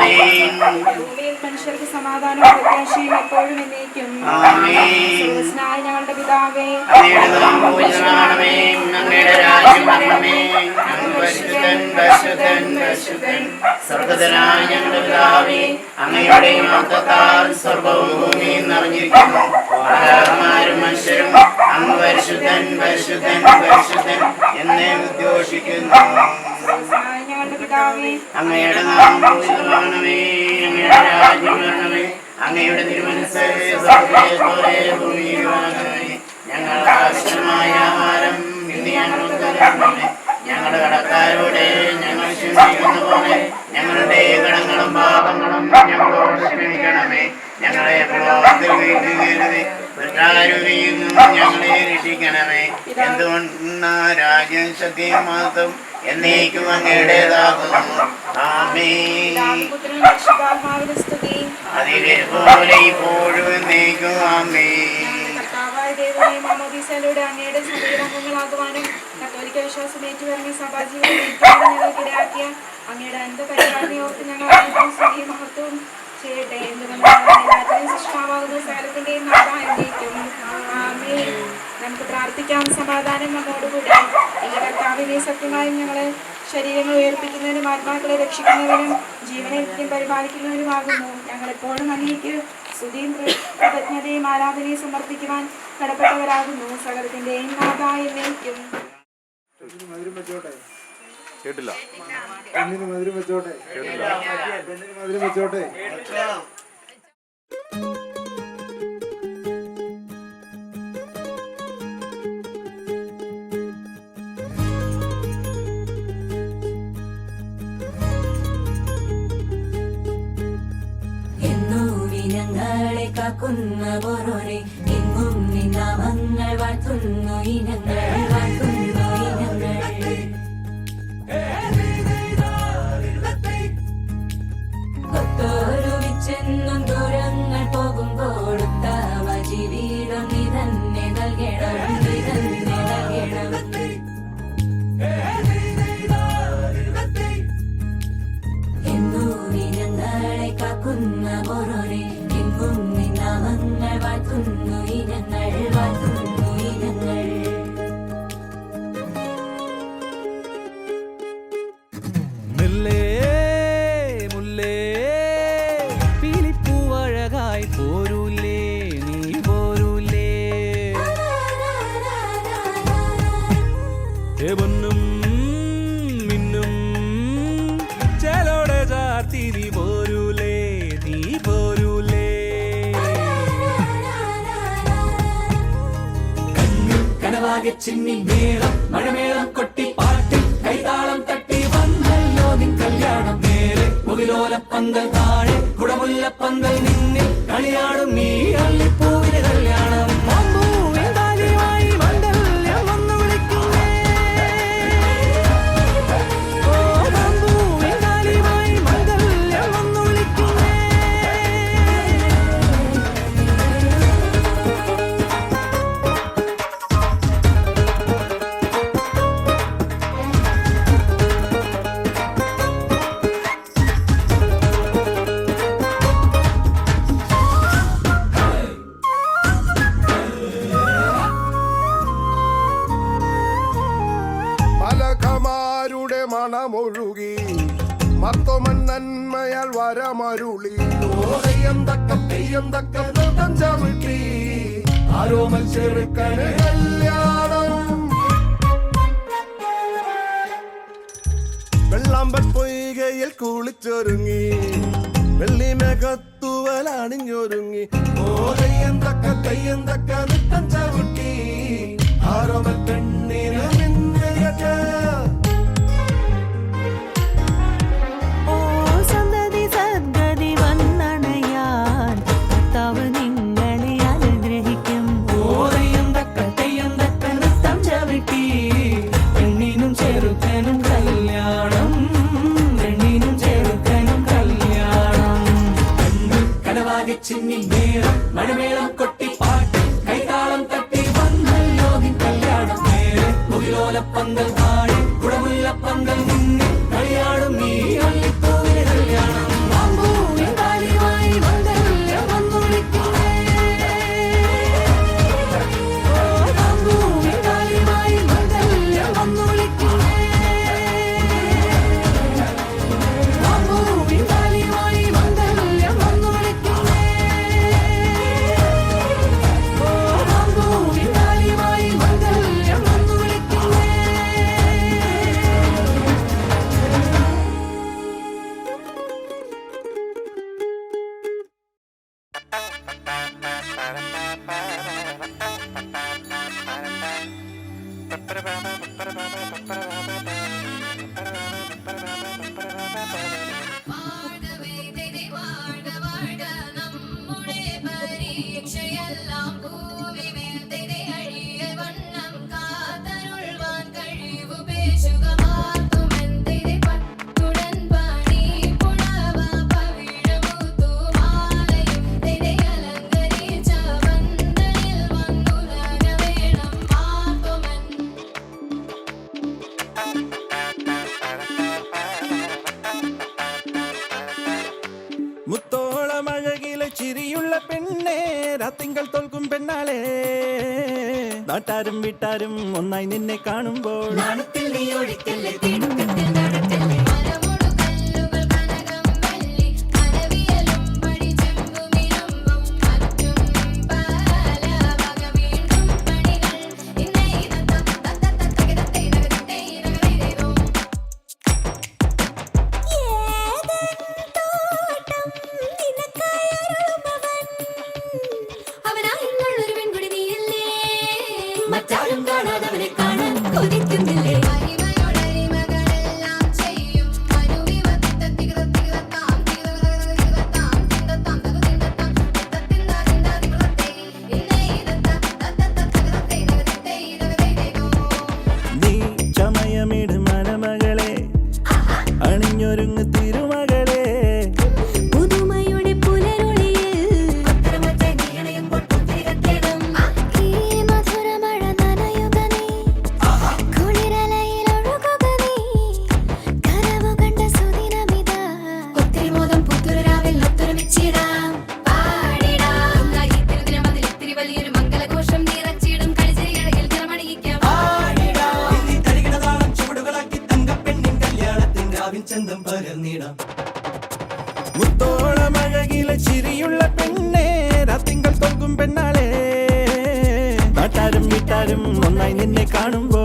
ഭൂമിയിൽ മനുഷ്യർക്ക് സമാധാനവും പ്രത്യാശയും എപ്പോഴും എന്നേക്കും. സ്വർഗ്ഗസ്ഥനായ ഞങ്ങളുടെ പിതാവേ, സ്വർഗ്ഗസ്ഥനായ ഞങ്ങളുടെ പിതാവേ, അങ്ങയുടെ മഹത്വത്താൽ സ്വർഗ്ഗവും ഭൂമിയും നിറഞ്ഞിരിക്കുന്നു. ആരാധകന്മാരും മനുഷ്യരും അങ്ങ് പരിശുദ്ധൻ പരിശുദ്ധൻ പരിശുദ്ധൻ എന്നേ ഉദ്ഘോഷിക്കുന്നു. അങ്ങയുടെ നാമം പൂജിതമാകണമേ, അങ്ങയുടെ രാജ്യം വരണമേ, അങ്ങയുടെ തിരുമനസ്സ് സ്വർഗ്ഗത്തിലെ പോലെ ഭൂമിയിലുമാകണമേ. ഞങ്ങൾക്ക് ആവശ്യമായ ആഹാരം ഇന്ന് ഞങ്ങൾക്ക് തരണമേ. ഞങ്ങളുടെ കടക്കാരോടെ ഞങ്ങൾ ക്ഷമിക്കുന്ന പോലെ ഞങ്ങളുടെ കടങ്ങളും പാപങ്ങളും ഞങ്ങളോട് ക്ഷമിക്കണമേ. ഞങ്ങളെ പ്രലോഭനത്തിൽ വീഴ്ത്തുകരുതേ, വൃത്താരുവിയിൽ നിന്നും ഞങ്ങളെ രക്ഷിക്കണമേ. എന്തുകൊണ്ട് രാജ്യം ശക്തിയും മാത്രം എന്നേക്കും അങ്ങയുടേതാകുന്നു. ആമേൻ. അതിലെ പോലെ ഇപ്പോഴും എന്നേക്കും ആമേൻ. അങ്ങയുടെ സഭയിലംഗങ്ങളാകുവാനും കത്തോലിക്ക വിശ്വാസം ഏറ്റുപറഞ്ഞ സഭാജീവിതം ഞങ്ങൾക്കിടയാക്കിയ അങ്ങയുടെ അന്ധപരിപാടിയോർത്ത് ഞങ്ങൾ മഹത്വം ചെയ്യട്ടെ. എന്തുകൊണ്ടാണ് സൃഷ്ടാവാകുന്ന സകലത്തിന്റെയും നാഥായിരിക്കും. ആമേൻ. നമുക്ക് പ്രാർത്ഥിക്കാം. സമാധാനം നമ്മോടുകൂടി. എന്റെ കർത്താവിനെ സത്യമായും ഞങ്ങളെ ശരീരങ്ങൾ ഉയർപ്പിക്കുന്നതിനും ആത്മാക്കളെ രക്ഷിക്കുന്നതിനും ജീവനെ നിത്യം പരിപാലിക്കുന്നതിനുമാകുന്നു. ഞങ്ങളെപ്പോഴും അങ്ങേക്ക് സ്തുതിയും കൃതജ്ഞതയും ആരാധനയും സമർപ്പിക്കുവാൻ കടപ്പെട്ടവരാകുന്നു. സകലത്തിന്റെയും നാഥായ എന്നേക്കും. കേട്ടില്ല. മധുരം വെച്ചോട്ടെ. മധുരം വെച്ചോട്ടെ. ഞങ്ങളെ കാക്കുന്ന ഓരോരെ എങ്ങും നിന്നാമങ്ങൾ വാഴ്ത്തുന്നു ഇനങ്ങൾ വാഴ്ത്തുന്നു ഇനങ്ങൾ. കൊത്തോരുവിച്ചെന്നും ദൂരങ്ങൾ പോകുമ്പോൾ ഉത്തമ ജീവിതം നീ തന്നെ നൽകണം, നീ തന്നെ നൽകണം. എന്നു നീ ഞങ്ങളെ കാക്കുന്ന ഓരോരെ എങ്ങും നിന്നാമങ്ങൾ വാഴ്ത്തുന്നു ഇനങ്ങൾ വാഴ്ത്തുന്നു ഇനങ്ങൾ. മുല്ലേ മുല്ലേ പീലിപ്പൂവഴകായി പോരൂലേ നീ പോരൂലേ. പൊന്നും മിന്നും ചേലോടെ ചാർത്തി നീ പോരൂലേ നീ പോരൂലേ. കനവാകെ ചിന്നി മേളം മഴമേളം കൊട്ടി പാട്ടി കൈതാളം തട്ടി വന്നല്ലോ നിൻ കല്യാണം. നേരെ മുകിലോലപ്പന്തൽ താഴെ കുടമുല്ലപ്പന്തൽ നിന്നിൽ കളിയാടും നീ അള്ളിപ്പൂവിന് കല്യാണം. മണമൊഴുകി മർത്തോമൻ നന്മയാൽ വരമരുളി. തെയ്യം തക്ക നൃത്തം ചവിട്ടി ആരോമൽ ചെറുക്കന് കല്യാണം. വെള്ളാമ്പൽ പൊയ്കയിൽ കുളിച്ചൊരുങ്ങി വെള്ളിമേഘത്തൂവൽ അണിഞ്ഞൊരുങ്ങി. തെയ്യം തക്ക നൃത്തം ചവിട്ടി ആരോമൽ പെണ്ണിന് മിന്നയറ്റ്. ചിന്നി മേളം മഴമേളം കൊട്ടി പാട്ടി കൈതാളം തട്ടി വന്നല്ലോ നിൻ കല്യാണം. നേരെ മുകിലോലപ്പന്തൽ താഴെ കുടമുല്ലപ്പന്തൽ നിന്നിൽ കളിയാടും നീ അള്ളിപ്പൂവിന് കല്യാണം. മുത്തോളമഴകിലെ ചിരിയുള്ള പെണ്ണേ രാത്തിങ്കൾ തോൽക്കും പെണ്ണാളെ നാട്ടാരും വീട്ടാരും ഒന്നായി നിന്നെ കാണുമ്പോൾ നാണത്തിൽ നീ ഒഴിക്കല്ലേ തിടുക്കത്തിൽ നടക്കല്ലേ മറ്റാരും കാണാതവനെ കാണാൻ കൊതിക്കുന്നില്ലേ നീ ചമയമിട് മലമകളെ അണിഞ്ഞൊരുങ്ങ് തിരുമകളെ പുതുമയുടെ പുലരൊളിയിൽ നീണയുമ്പോൾ പുത്തിരികത്തിടും ഈ മധുരമഴ നനയുക നീ കുളിരലയിൽ ഒഴുകുക നീ കനവു കണ്ട സുദിനമിത ഒത്തിരി മോദം പുത്തുരാവിൽ ഒത്തൊരുമിച്ചിടാം പാടിടാം ഇത്തിരി മതിൽ ഇത്തിരി വലിയൊരു മംഗളഘോഷം നിറച്ചിടും കളിച്ചിരികളിൽ തിറമണിയിക്കാം തരികിടതാളം ചുവടുകളാക്കി തങ്കപ്പെണ്ണിൻ കല്യാണത്തിൻ രാവിൻ ചന്തം പകർന്നിടാം മുത്തോളമഴകിലെ ചിരിയുള്ള പെണ്ണേ രാത്തിങ്കൾ തോൽക്കും പെണ്ണാളെ നാട്ടാരും വീട്ടാരും ഒന്നായി നിന്നെ കാണുമ്പോൾ